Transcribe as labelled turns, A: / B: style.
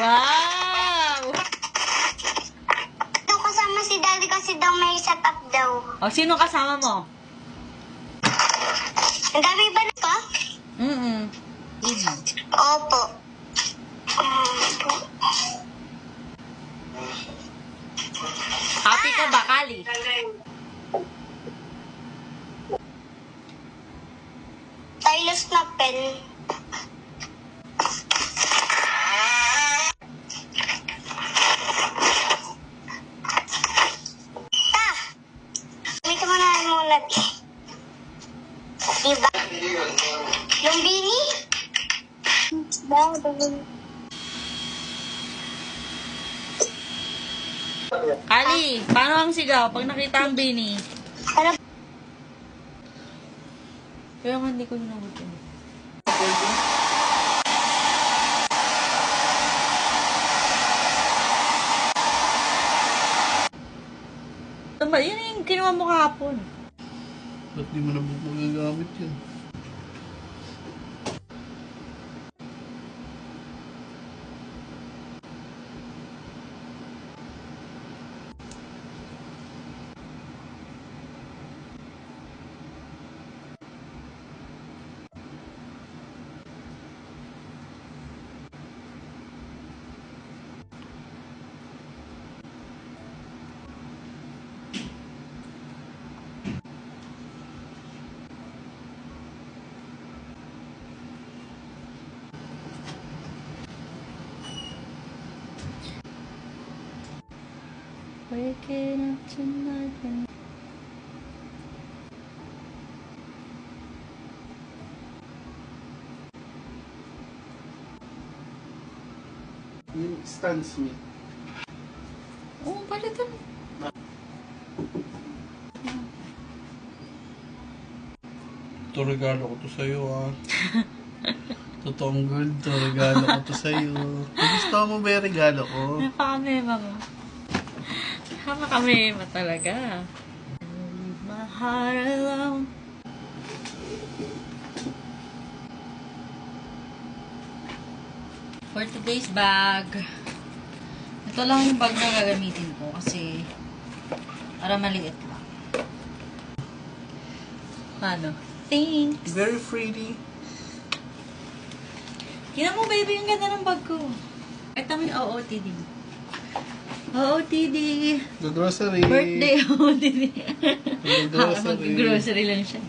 A: Wow!
B: Ito kasama si Daddy kasi daw may setup daw.
A: O, sino kasama mo?
B: Ang dami ba na to? Opo.
A: Happy ka ba, Kali?
B: Stylus na pen. Gamitin mo na muna. Diba? Yung bini?
A: Kali, paano ang sigaw pag nakita ang bini?
B: Ano?
A: Kaya nga hindi ko hinagutin. Tama, yun yung kinuha mo kahapon.
C: Ba't di mo na magagamit yun?
A: Waking up tonight and...
C: Yung Stan Smith.
A: Oo, palitan.
C: Ito regalo ko to sa'yo Totoong girl to, regalo ko to sa'yo. Kung gusto mo ba yung regalo ko?
A: Napakamema mo. Napakamema talaga. Leave my heart alone. For today's bag, ito lang yung bag na gagamitin ko kasi para maliit lang. Ano? Thanks!
C: Very pretty.
A: Tingnan mo, baby, yung ganda ng bag ko. Ito mo yung OOTD. OOTD.
C: The grocery.
A: Birthday OOTD.
C: The grocery.
A: Mag-grocery lang siya.